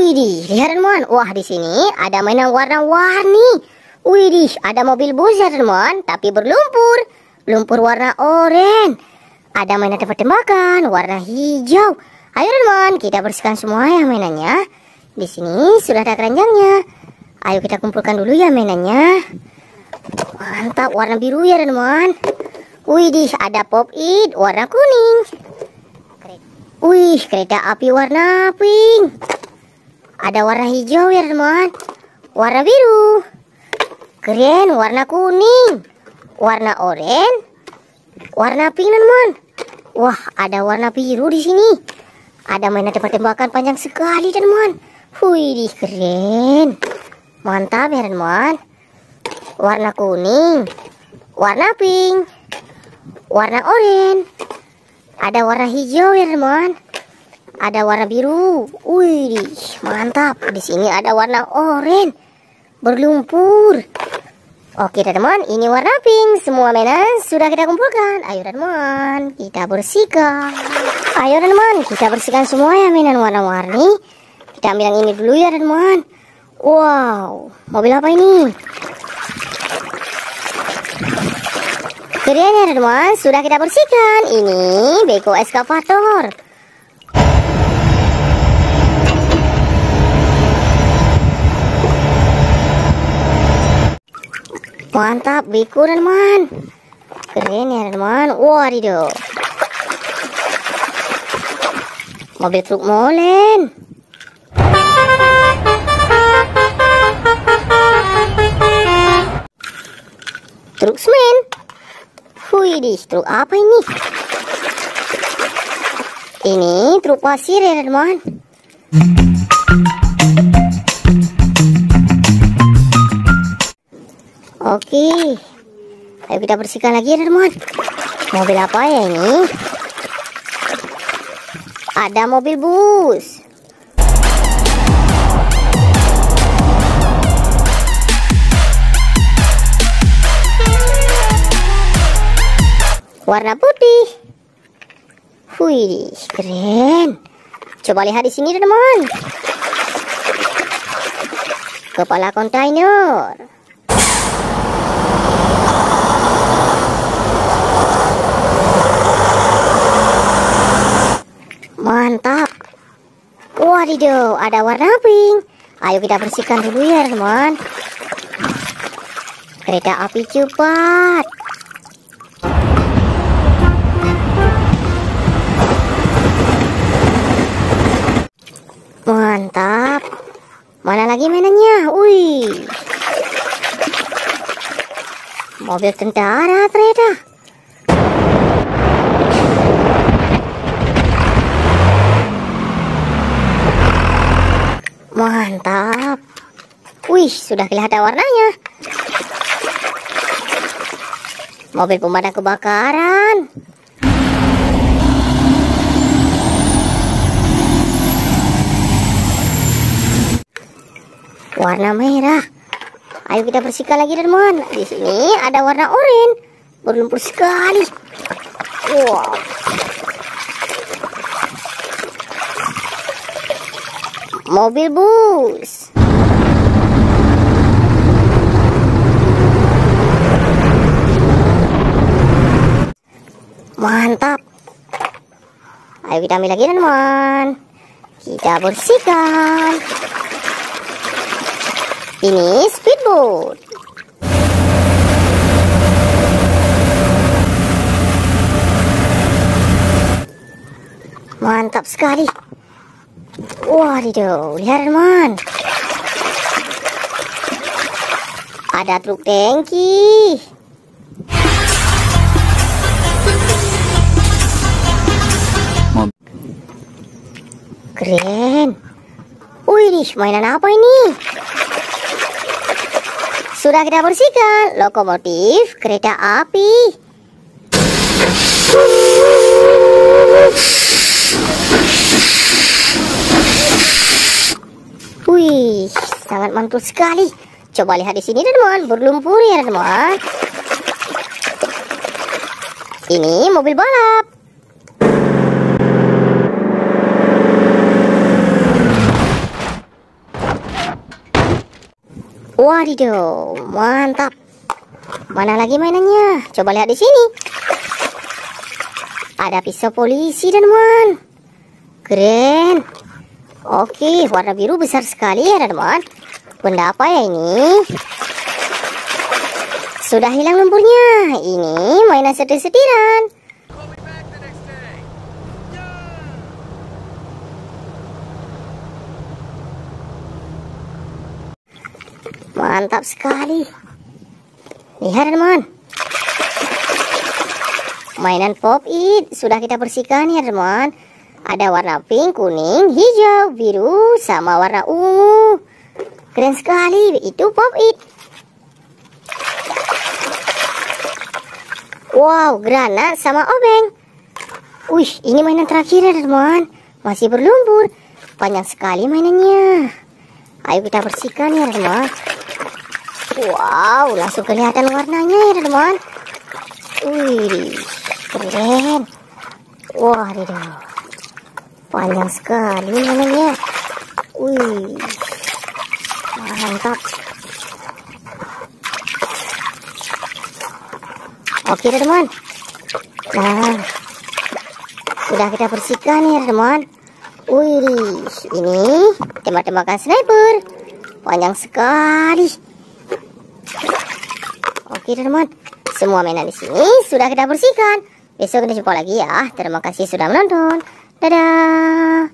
Widih, lihat teman. Wah, di sini ada mainan warna-warni. Widih, ada mobil bus ya teman, tapi berlumpur. Lumpur warna oranye. Ada mainan tembak-tembakan warna hijau. Ayo teman, kita bersihkan semua ya mainannya. Di sini sudah ada keranjangnya. Ayo kita kumpulkan dulu ya mainannya. Mantap, warna biru ya teman. Widih, ada pop it warna kuning. Wih, kereta api warna pink. Ada warna hijau ya teman. Warna biru. Keren, warna kuning. Warna oranye. Warna pink teman. Wah, ada warna biru di sini. Ada mainan tembak-tembakan panjang sekali teman. Wih, keren. Mantap ya teman. Warna kuning. Warna pink. Warna oranye. Ada warna hijau ya teman. Ada warna biru. Wih, mantap. Di sini ada warna oranye berlumpur. Oke teman, ini warna pink. Semua mainan sudah kita kumpulkan. Ayo teman, kita bersihkan. Ayo teman, kita bersihkan semua ya mainan warna-warni. Kita ambil yang ini dulu ya teman. Wow, mobil apa ini? Keren ya teman, sudah kita bersihkan. Ini beko eskavator. Mantap, beko teman. Keren ya teman. Wadidaw. Mobil truk molen. Truk semen. Wih, truk apa ini? Ini truk pasir ya teman. Oke, ayo kita bersihkan lagi ya teman. Mobil apa ya ini? Ada mobil bus. Warna putih. Wih, keren. Coba lihat di sini teman. Kepala kontainer. Mantap. Wadidaw, ada warna pink. Ayo kita bersihkan dulu ya teman. Kereta api cepat. Mantap. Mana lagi mainannya? Wih. Mobil tentara ternyata. Mantap. Wih, sudah kelihatan warnanya. Mobil pemadam kebakaran. Warna merah. Ayo kita bersihkan lagi teman. Di sini ada warna oranye berlumpur sekali. Wow. Mobil bus. Mantap. Ayo kita ambil lagi teman. Kita bersihkan. Ini speedboat. Mantap sekali. Wadidaw, lihat teman. Ada truk tangki. Keren. Wih, mainan apa ini? Sudah kita bersihkan. Lokomotif kereta api. Wih, sangat mantul sekali. Coba lihat di sini teman, berlumpur ya teman. Ini mobil balap. Wadidaw, mantap. Mana lagi mainannya? Coba lihat di sini. Ada pisau polisi, teman-teman. Keren. Oke, warna biru besar sekali ya, teman-teman. Benda apa ya ini? Sudah hilang lumpurnya. Ini mainan setir-setiran. Mantap sekali. Lihat, teman. Mainan Pop It sudah kita bersihkan ya, teman. Ada warna pink, kuning, hijau, biru, sama warna ungu. Keren sekali. Itu Pop It. Wow, granat sama obeng. Wih, ini mainan terakhir ya, teman. Masih berlumpur. Panjang sekali mainannya. Ayo kita bersihkan ya, teman. Wow, langsung kelihatan warnanya ya, teman. Wih, keren. Wah, panjang sekali mainannya. Wih, mantap. Oke, teman. Nah, sudah kita bersihkan ya, teman. Wih, ini tembak-tembakan sniper. Panjang sekali. Oke, teman. Semua mainan di sini sudah kita bersihkan. Besok kita jumpa lagi ya. Terima kasih sudah menonton. Dadah.